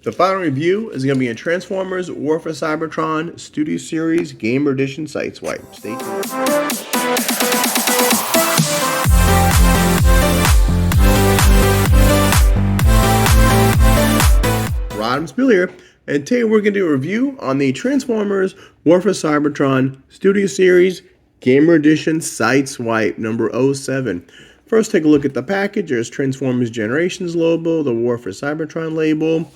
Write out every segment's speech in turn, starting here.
The final review is going to be a Transformers War for Cybertron Studio Series Gamer Edition Sideswipe. Stay tuned. Rodimusbill here, and today we're going to do a review on the Transformers War for Cybertron Studio Series Gamer Edition Sideswipe number 07. First, take a look at the package. There's Transformers Generations logo, the War for Cybertron label.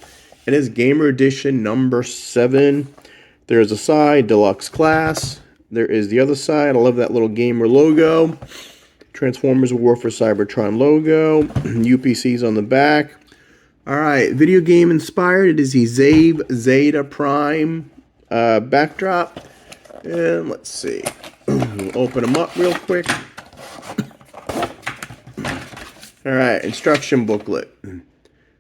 It is Gamer Edition number 7. There's a side, Deluxe class. There is the other side. I love that little gamer logo. Transformers War for Cybertron logo. UPCs on the back. Alright, video game inspired. It is the Zeta Prime backdrop. And let's see. We'll open them up real quick. Alright, instruction booklet.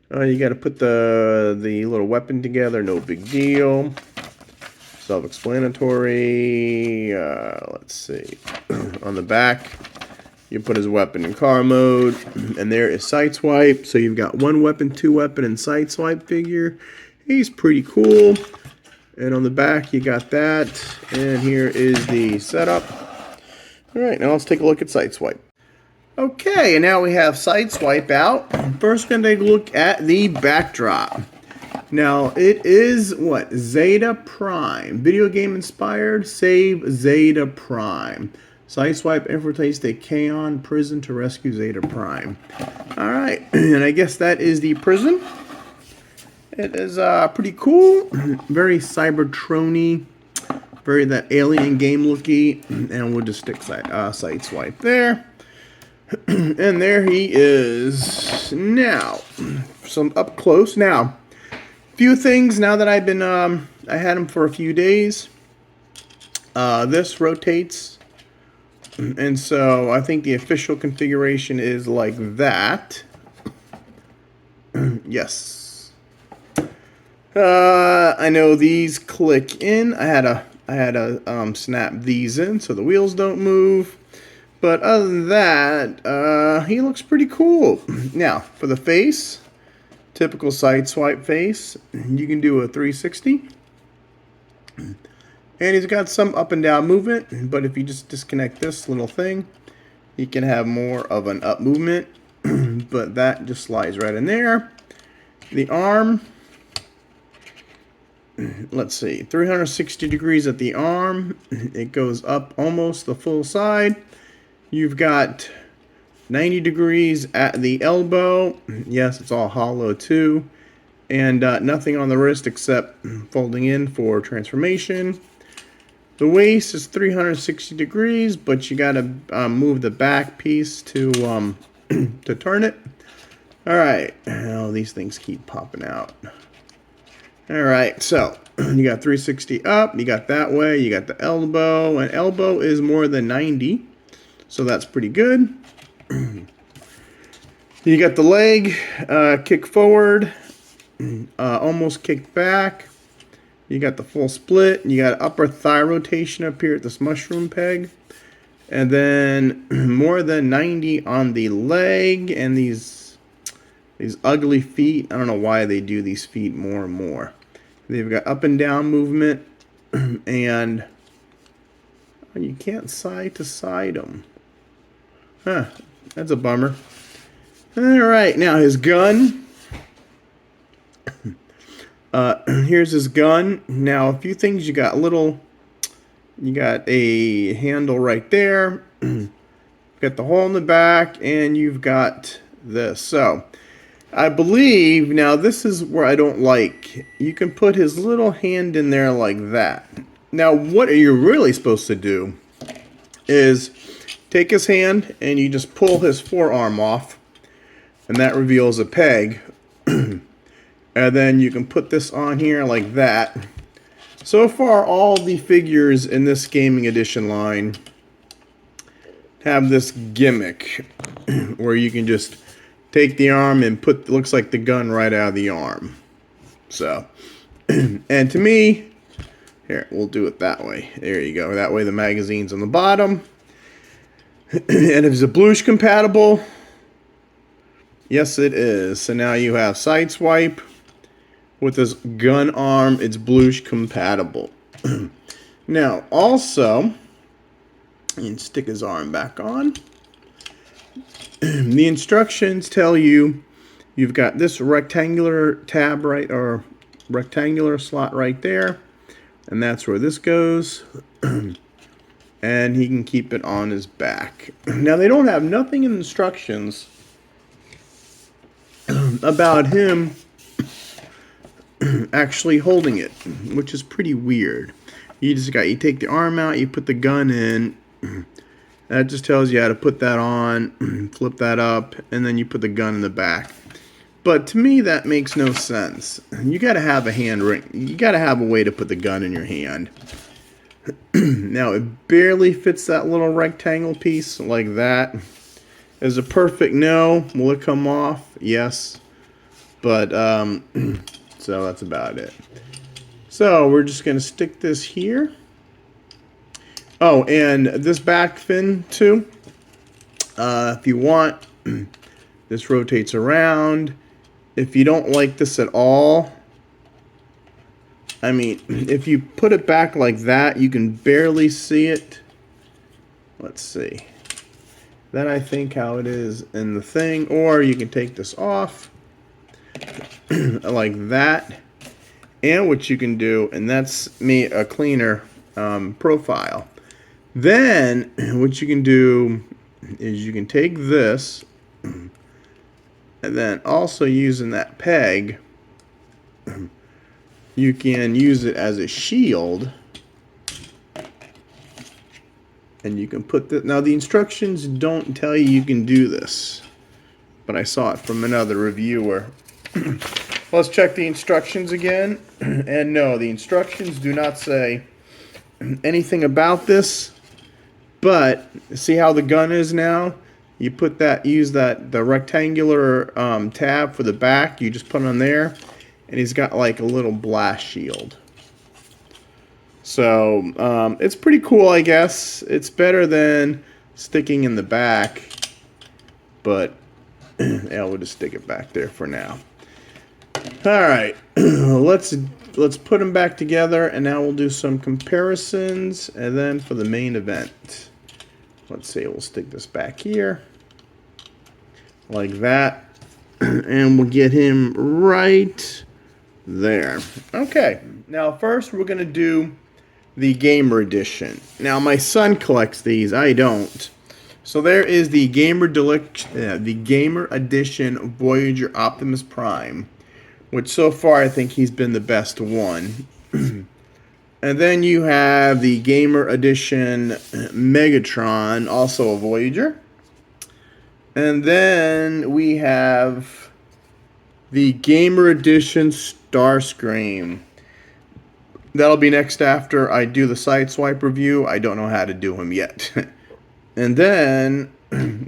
You got to put the little weapon together. No big deal. Self-explanatory. Let's see. On the back, you put his weapon in car mode. And there is Sideswipe. So you've got one weapon, two weapon, and Sideswipe figure. He's pretty cool. And on the back, you got that. And here is the setup. Alright, now let's take a look at Sideswipe. Okay, and now we have Sideswipe out. First, we're going to take a look at the backdrop. Now, it is, what, Zeta Prime. Video game inspired, save Zeta Prime. Sideswipe infiltrates the Kaon prison to rescue Zeta Prime. Alright, and I guess that is the prison. It is pretty cool. Very Cybertronian. Very that alien game looky. And we'll just stick Sideswipe there. And there he is. Now, some up close. Now, few things now that I've been, I had him for a few days. This rotates. And so I think the official configuration is like that. Yes. I know these click in. I had to snap these in so the wheels don't move. But other than that, he looks pretty cool. Now, for the face, typical Sideswipe face, you can do a 360. And he's got some up and down movement, but if you just disconnect this little thing, you can have more of an up movement. But that just slides right in there. The arm, let's see, 360 degrees at the arm. It goes up almost the full side. You've got 90 degrees at the elbow. Yes, it's all hollow too. And nothing on the wrist except folding in for transformation. The waist is 360 degrees, but you got to move the back piece to turn it. All right. Oh, these things keep popping out. All right. So you got 360 up. You got that way. You got the elbow. And elbow is more than 90. So that's pretty good. You got the leg, kick forward, almost kick back. You got the full split. You got upper thigh rotation up here at this mushroom peg. And then more than 90 on the leg. And these ugly feet. I don't know why they do these feet more and more. They've got up and down movement. And you can't side to side them. Huh, that's a bummer. Alright, now his gun. Here's his gun. Now, a few things. You got a handle right there. Got the hole in the back, and you've got this. So, I believe, now this is where I don't like. You can put his little hand in there like that. Now, what are you really supposed to do is take his hand and you just pull his forearm off, and that reveals a peg. And then you can put this on here like that. So far, all the figures in this gaming edition line have this gimmick where you can just take the arm and put, looks like the gun right out of the arm. So, and to me, here, we'll do it that way. There you go. That way the magazine's on the bottom. And if it's a Bluish compatible, yes it is. So now you have Sideswipe, with this gun arm. It's Blush compatible. Now, also, and stick his arm back on. The instructions tell you you've got this rectangular tab right, or rectangular slot right there, and that's where this goes. And he can keep it on his back. Now, they don't have nothing in the instructions about him actually holding it, which is pretty weird. You take the arm out, you put the gun in. That just tells you how to put that on, flip that up, and then you put the gun in the back. But to me, that makes no sense. You got to have a hand ring. You got to have a way to put the gun in your hand. Now, it barely fits that little rectangle piece like that. Is a perfect no. Will it come off? Yes. But, so that's about it. So, we're just going to stick this here. Oh, and this back fin, too. If you want, this rotates around. If you don't like this at all, I mean, if you put it back like that, you can barely see it. Let's see. Then I think how it is in the thing. Or you can take this off like that. And what you can do, and that's a cleaner profile. Then what you can do is you can take this, and then also using that peg, you can use it as a shield, and you can put this. Now the instructions don't tell you can do this, but I saw it from another reviewer. Let's check the instructions again, and no, the instructions do not say anything about this. But see how the gun is now? You put that, use that the rectangular tab for the back. You just put it on there. And he's got like a little blast shield. So, it's pretty cool, I guess. It's better than sticking in the back. But, yeah, we'll just stick it back there for now. Alright, let's put them back together. And now we'll do some comparisons. And then for the main event. Let's see, we'll stick this back here. Like that. And we'll get him right there. Okay, now first we're going to do the Gamer Edition. Now my son collects these, I don't. So there is the Gamer Deluxe, the Gamer Edition Voyager Optimus Prime, which so far I think he's been the best one. And then you have the Gamer Edition Megatron, also a Voyager. And then we have the Gamer Edition Starscream. That'll be next after I do the Sideswipe review. I don't know how to do him yet. And then,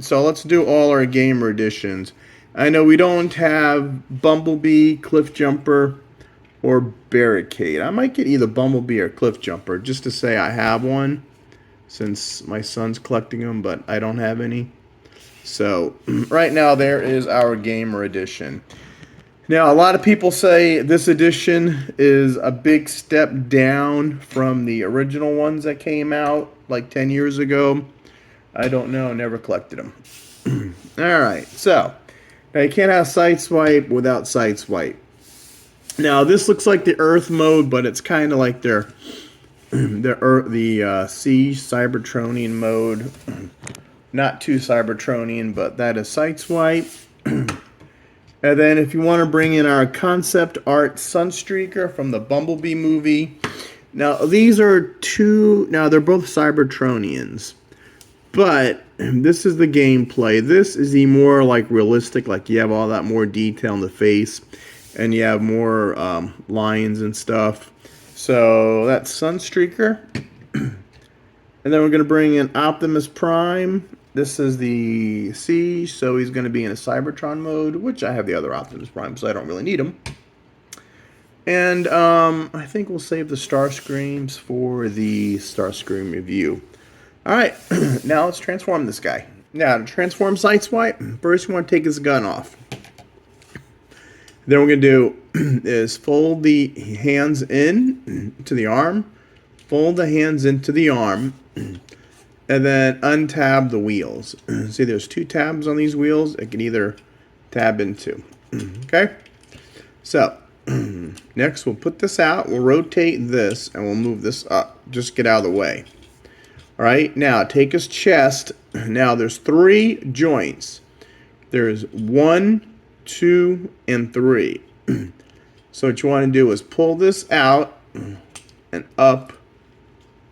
so let's do all our Gamer Editions. I know we don't have Bumblebee, Cliff Jumper, or Barricade. I might get either Bumblebee or Cliff Jumper just to say I have one, since my son's collecting them, but I don't have any. So, right now there is our Gamer Edition. Now, a lot of people say this edition is a big step down from the original ones that came out like 10 years ago. I don't know, never collected them. Alright, so, now you can't have Sideswipe without Sideswipe. Now, this looks like the Earth mode, but it's kind of like the Siege Cybertronian mode. Not too Cybertronian, but that is Sideswipe. And then if you want to bring in our concept art Sunstreaker from the Bumblebee movie. Now, these are they're both Cybertronians. But this is the gameplay. This is the more like realistic, like you have all that more detail in the face. And you have more lines and stuff. So that's Sunstreaker. And then we're going to bring in Optimus Prime. This is the Siege, so he's going to be in a Cybertron mode, which I have the other Optimus Prime, so I don't really need him. And I think we'll save the Starscreams for the Starscream review. Alright, now let's transform this guy. Now, to transform Sideswipe, first we want to take his gun off. Then we're going to do is fold the hands in to the arm, fold the hands into the arm, and then untab the wheels. See, there's 2 tabs on these wheels. It can either tab into. Okay? So, next we'll put this out, we'll rotate this, and we'll move this up. Just get out of the way. Alright, now take his chest. Now there's 3 joints. There's 1, 2, and 3. So what you want to do is pull this out and up,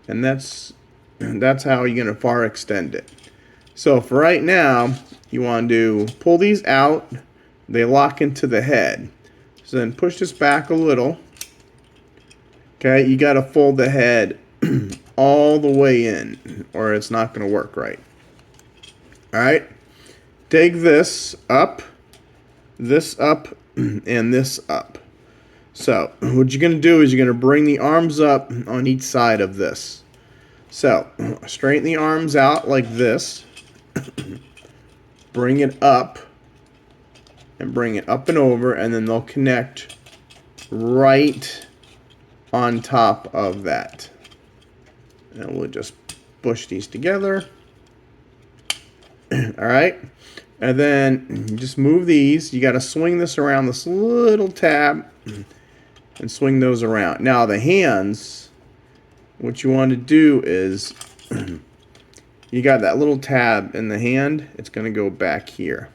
and that's how you're going to far extend it. So for right now, you want to pull these out. They lock into the head. So then push this back a little. Okay, you got to fold the head all the way in, or it's not going to work right. Alright, take this up, and this up. So what you're going to do is you're going to bring the arms up on each side of this. So straighten the arms out like this. Bring it up. And bring it up and over, and then they'll connect right on top of that. And we'll just push these together. Alright. And then just move these. You got to swing this around this little tab and swing those around. Now the hands, what you want to do is you got that little tab in the hand. It's going to go back here.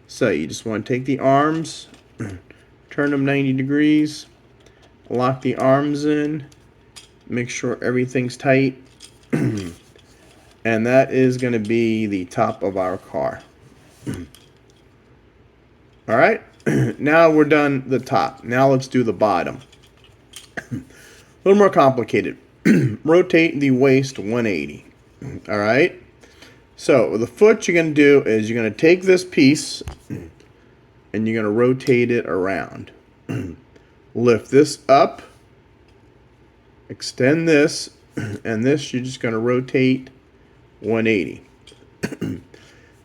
So you just want to take the arms, turn them 90 degrees, lock the arms in, make sure everything's tight, and that is going to be the top of our car. Alright, now we're done the top. Now let's do the bottom. A little more complicated. Rotate the waist 180. Alright. So the foot you're going to do is you're going to take this piece and you're going to rotate it around. Lift this up, extend this, and this you're just going to rotate 180.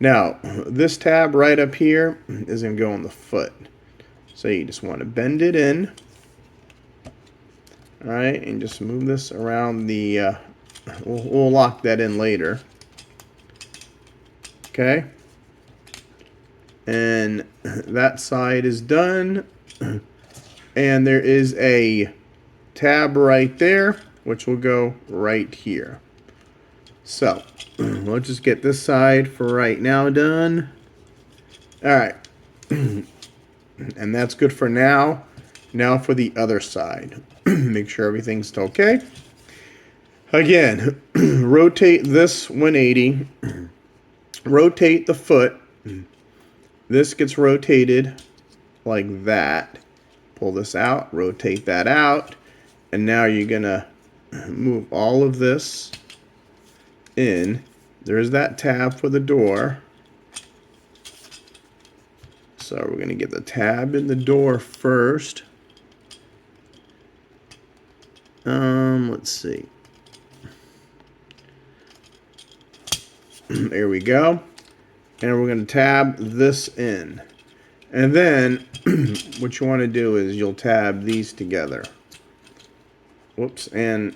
Now this tab right up here is going to go on the foot. So you just want to bend it in. Alright, and just move this around the, we'll lock that in later. Okay, and that side is done, and there is a tab right there which will go right here. So we'll just get this side for right now done. Alright, and that's good for now. Now for the other side. Make sure everything's okay. Again, rotate this 180. Rotate the foot. This gets rotated like that. Pull this out, rotate that out, and now you're gonna move all of this in. There's that tab for the door. So we're gonna get the tab in the door first. Let's see. There we go. And we're going to tab this in. And then what you want to do is you'll tab these together. Whoops. And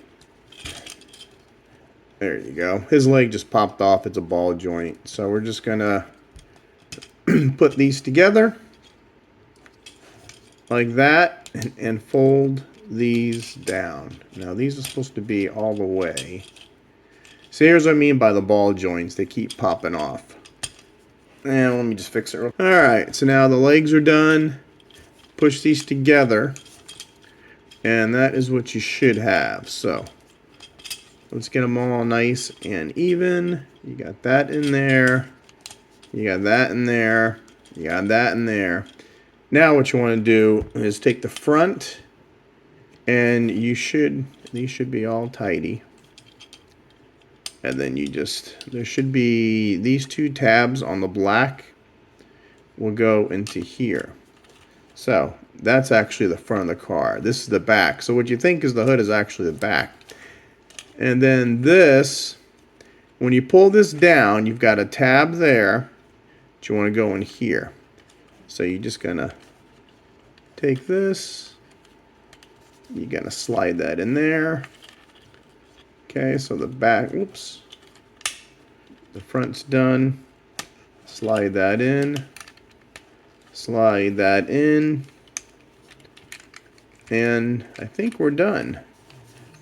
there you go. His leg just popped off. It's a ball joint. So we're just going to put these together like that and fold these down. Now these are supposed to be all the way. So here's what I mean by the ball joints. They keep popping off. And let me just fix it. Alright, so now the legs are done. Push these together. And that is what you should have. So let's get them all nice and even. You got that in there. You got that in there. You got that in there. Now what you want to do is take the front, and these should be all tidy. And then there should be these 2 tabs on the black will go into here. So that's actually the front of the car. This is the back. So what you think is the hood is actually the back. And then this, when you pull this down, you've got a tab there that you want to go in here. So you're just gonna take this. You gotta slide that in there. Okay, so the back, oops. The front's done. Slide that in. Slide that in. And I think we're done.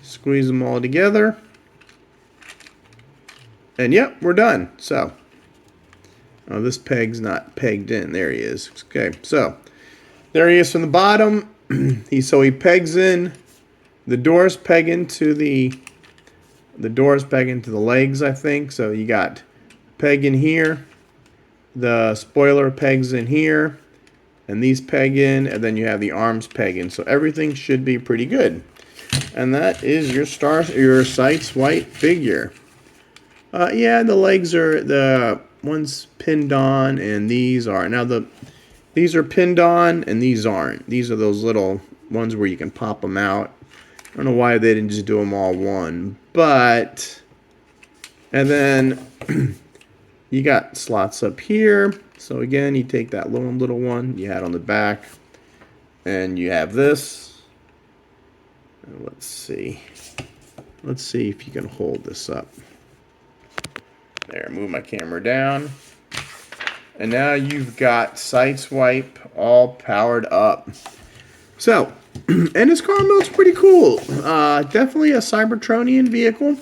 Squeeze them all together. And yep, we're done. So, oh, this peg's not pegged in. There he is. Okay, so there he is from the bottom. he pegs in. The doors peg into the legs, I think. So you got peg in here. The spoiler pegs in here. And these peg in, and then you have the arms peg in. So everything should be pretty good. And that is your Sideswipe figure. Yeah, the legs are the ones pinned on, and these are these are pinned on, and these aren't. These are those little ones where you can pop them out. I don't know why they didn't just do them all one, but and then you got slots up here. So again, you take that little one you had on the back, and you have this. And let's see if you can hold this up. There, move my camera down. And now you've got Sideswipe all powered up. So, and his car mode's pretty cool. Definitely a Cybertronian vehicle.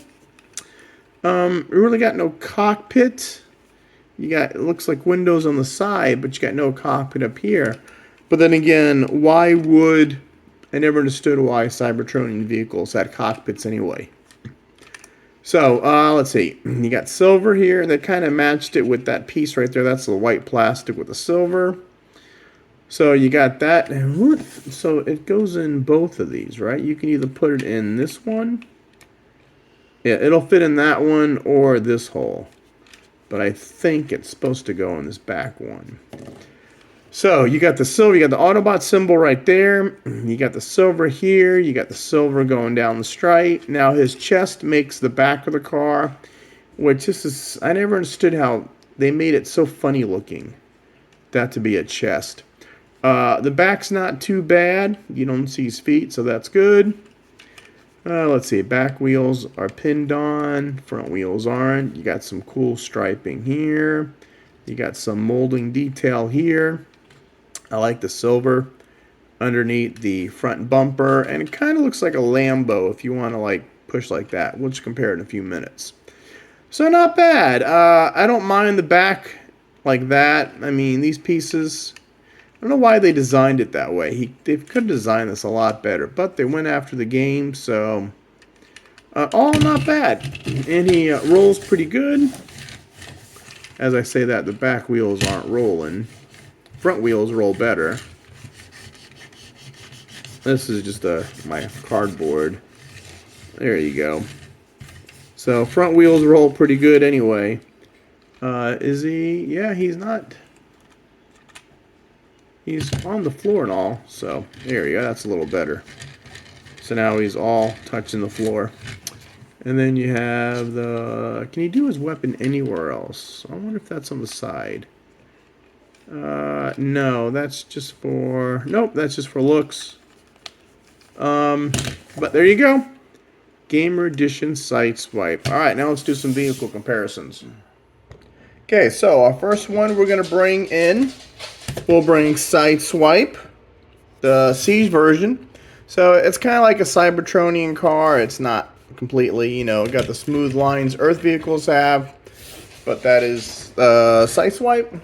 We really got no cockpit. You got, it looks like windows on the side, but you got no cockpit up here. But then again, why would, I never understood why Cybertronian vehicles had cockpits anyway. So, let's see. You got silver here. They kind of matched it with that piece right there. That's the white plastic with the silver. So, you got that. So, it goes in both of these, right? You can either put it in this one. Yeah, it'll fit in that one or this hole. But I think it's supposed to go in this back one. So, you got the silver, you got the Autobot symbol right there. You got the silver here. You got the silver going down the stripe. Now, his chest makes the back of the car, which this is, I never understood how they made it so funny looking, that to be a chest. The back's not too bad. You don't see his feet, so that's good. Let's see, back wheels are pinned on, front wheels aren't. You got some cool striping here. You got some molding detail here. I like the silver underneath the front bumper, and it kind of looks like a Lambo if you want to like push like that. We'll just compare it in a few minutes. So not bad. I don't mind the back like that. I mean, these pieces, I don't know why they designed it that way. They could have designed this a lot better, but they went after the game, so all not bad. And he rolls pretty good. As I say that, the back wheels aren't rolling. Front wheels roll better. This is just my cardboard. There you go. So front wheels roll pretty good anyway. Is he? Yeah, he's not. He's on the floor and all. So there you go. That's a little better. So now he's all touching the floor. And then you have the... Can he do his weapon anywhere else? I wonder if that's on the side. No, that's just for... Nope, that's just for looks. But there you go. Gamer Edition Sideswipe. Alright, now let's do some vehicle comparisons. Okay, so our first one we're going to bring in... We'll bring Sideswipe. The Siege version. So it's kind of like a Cybertronian car. It's not completely, you know, got the smooth lines Earth vehicles have. But that is Sideswipe.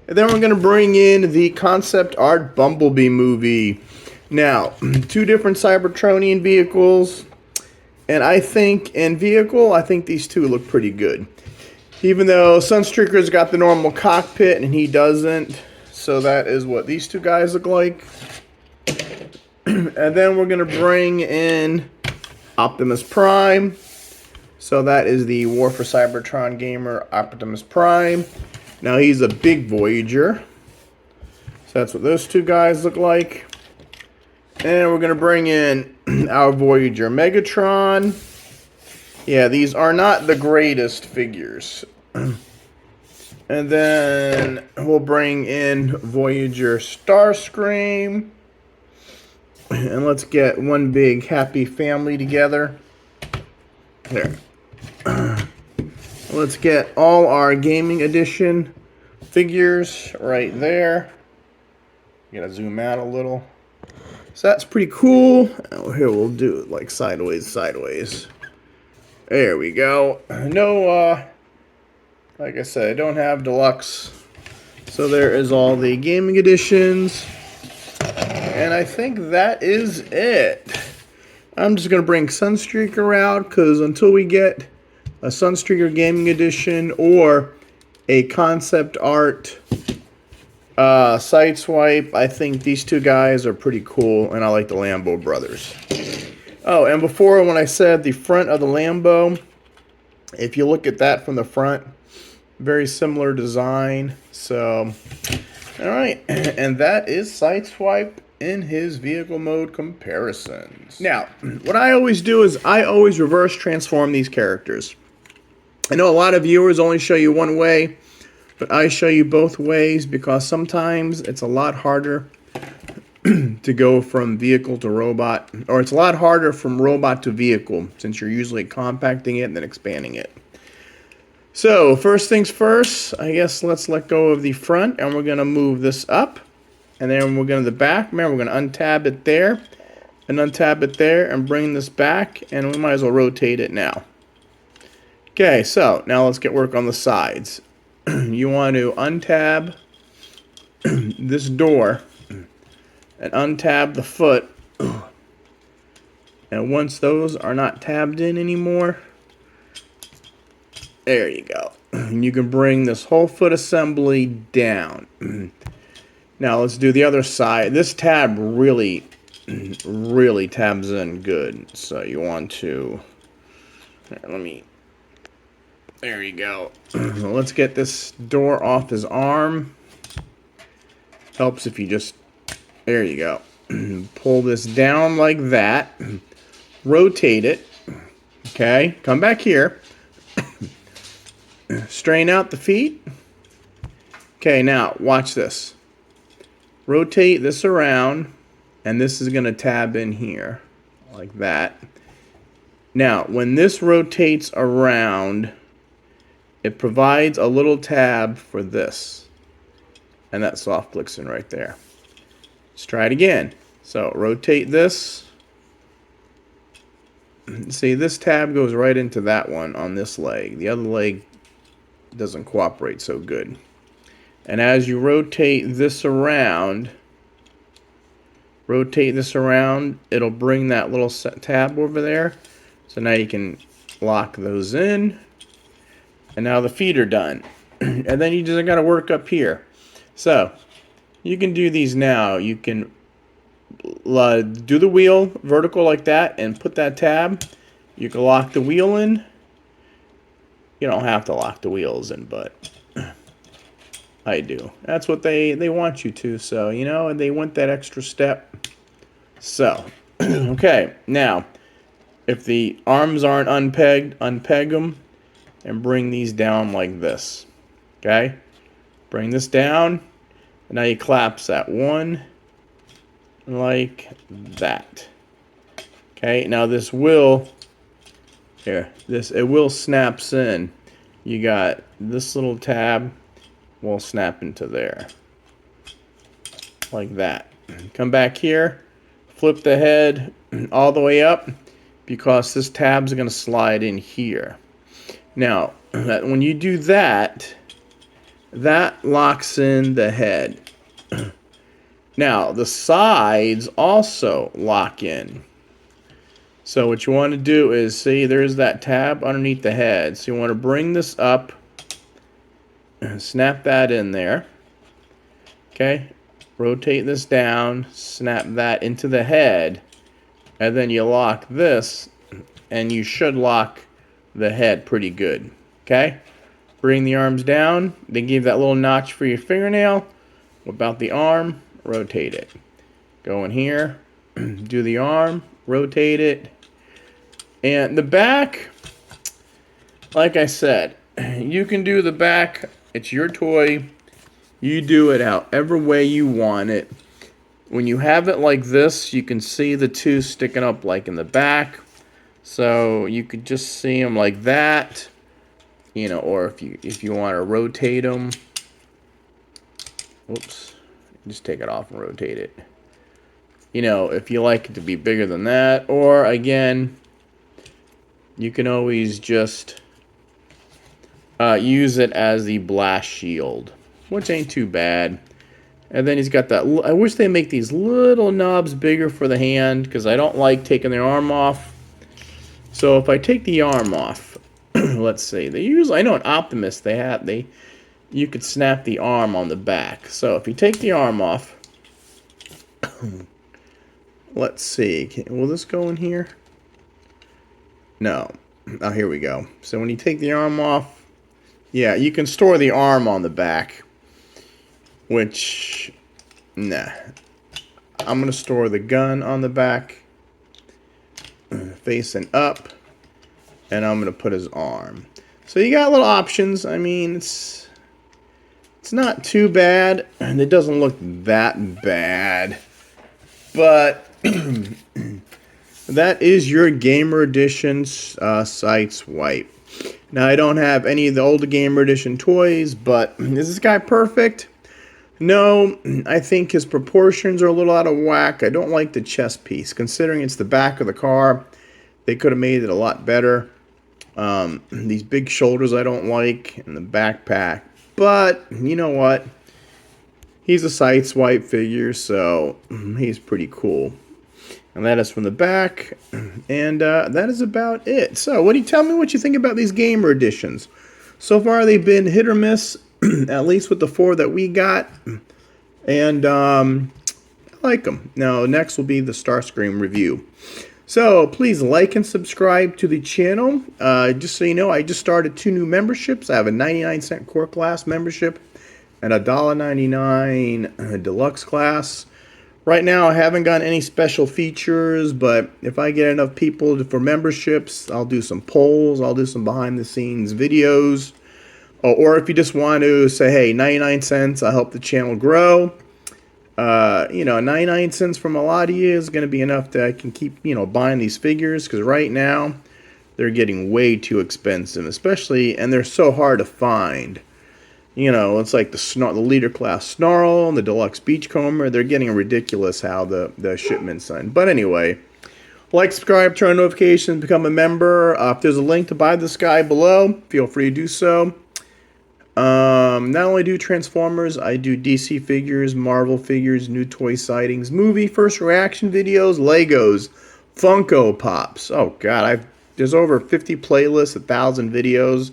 And then we're going to bring in the concept art Bumblebee movie. Now, two different Cybertronian vehicles. And I think, in vehicle, I think these two look pretty good. Even though Sunstreaker's got the normal cockpit and he doesn't. So that is what these two guys look like. And then we're going to bring in Optimus Prime. So that is the War for Cybertron gamer Optimus Prime. Now he's a big Voyager. So that's what those two guys look like. And we're going to bring in our Voyager Megatron. Yeah, these are not the greatest figures. And then we'll bring in Voyager Starscream. And let's get one big happy family together. There. Let's get all our gaming edition figures right there. Gotta zoom out a little. So that's pretty cool. Here we'll do it like sideways. There we go. No, like I said, I don't have Deluxe. So there is all the gaming editions. And I think that is it. I'm just going to bring Sunstreaker out because until we get a Sunstreaker Gaming Edition or a concept art Sideswipe, I think these two guys are pretty cool, and I like the Lambo brothers. Oh, and before, when I said the front of the Lambo, if you look at that from the front, very similar design. So, alright, and that is Sideswipe in his vehicle mode comparisons. Now, what I always do is I always reverse transform these characters. I know a lot of viewers only show you one way, but I show you both ways because sometimes it's a lot harder to go from vehicle to robot, or it's a lot harder from robot to vehicle since you're usually compacting it and then expanding it. So, first things first, I guess let's let go of the front and we're going to move this up. And then we're going to the back. Remember, we're going to untab it there and untab it there and bring this back, and we might as well rotate it now. Okay, so now let's get work on the sides. You want to untab this door and untab the foot. And once those are not tabbed in anymore, there you go. And you can bring this whole foot assembly down. Now let's do the other side. This tab really tabs in good. So you want to, there you go. Let's get this door off his arm. Helps if you just, there you go. Pull this down like that. Rotate it. Okay, come back here. Strain out the feet. Okay, now watch this. Rotate this around, and this is going to tab in here, like that. Now, when this rotates around, it provides a little tab for this. And that soft clicks in right there. Let's try it again. So, rotate this. See, this tab goes right into that one on this leg. The other leg doesn't cooperate so good. And as you rotate this around, it'll bring that little tab over there. So now you can lock those in. And now the feet are done. And then you just got to work up here. So you can do these now. You can do the wheel vertical like that and put that tab. You can lock the wheel in. You don't have to lock the wheels in, but I do. That's what they want you to, so, you know, and they went that extra step. So, okay, now, if the arms aren't unpegged, unpeg them and bring these down like this. Okay? Bring this down, and now you collapse that one like that. Okay, now this will, it will snaps in. You got this little tab will snap into there like that. Come back here, flip the head all the way up because this tab's going to slide in here. Now, when you do that, that locks in the head. Now, the sides also lock in. So what you want to do is, see, there's that tab underneath the head. So you want to bring this up, snap that in there. Okay, rotate this down, snap that into the head, and then you lock this, and you should lock the head pretty good. Okay, bring the arms down, then give that little notch for your fingernail. Whip out the arm, rotate it. Go in here, do the arm, rotate it. And the back, like I said, you can do the back. It's your toy. You do it however way you want it. when you have it like this, you can see the two sticking up like in the back. So you could just see them like that, you know, or if you want to rotate them. Whoops. Just take it off and rotate it. You know, if you like it to be bigger than that, or again, you can always just use it as the blast shield, which ain't too bad. And then he's got that. I wish they make these little knobs bigger for the hand, because I don't like taking the arm off. So if I take the arm off, let's see. They usually, I know in Optimus you could snap the arm on the back. So if you take the arm off, let's see. Will this go in here? No. Oh, here we go. So when you take the arm off, yeah, you can store the arm on the back. Which, nah. I'm going to store the gun on the back, facing up, and I'm going to put his arm. So you got little options. I mean, it's not too bad, and it doesn't look that bad. But that is your Gamer Edition Sideswipe. Now, I don't have any of the older Gamer Edition toys, but is this guy perfect? No, I think his proportions are a little out of whack. I don't like the chest piece. Considering it's the back of the car, they could have made it a lot better. These big shoulders I don't like, and the backpack. But, you know what? He's a Sideswipe figure, so he's pretty cool. And that is from the back. And that is about it. So, what do you tell me what you think about these Gamer Editions? So far, they've been hit or miss. At least with the 4 that we got. And I like them. Now, next will be the Starscream review. So, please like and subscribe to the channel. Just so you know, I just started 2 new memberships. I have a 99-cent core class membership and a $1.99 deluxe class. Right now, I haven't gotten any special features, but if I get enough people for memberships, I'll do some polls. I'll do some behind-the-scenes videos. Or if you just want to say, hey, 99 cents, I'll help the channel grow. You know, 99 cents from a lot of you is going to be enough that I can keep, you know, buying these figures. Because right now, they're getting way too expensive. Especially, and they're so hard to find. You know, it's like the leader class Snarl and the Deluxe Beachcomber. They're getting ridiculous how the shipments end. But anyway, like, subscribe, turn on notifications, become a member. If there's a link to buy this guy below, feel free to do so. Not only do Transformers, I do DC figures, Marvel figures, new toy sightings, movie first reaction videos, Legos, Funko Pops. Oh god, there's over 50 playlists, 1,000 videos.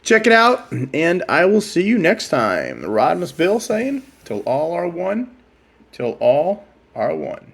Check it out, and I will see you next time. Rodimusbill saying, till all are one, till all are one.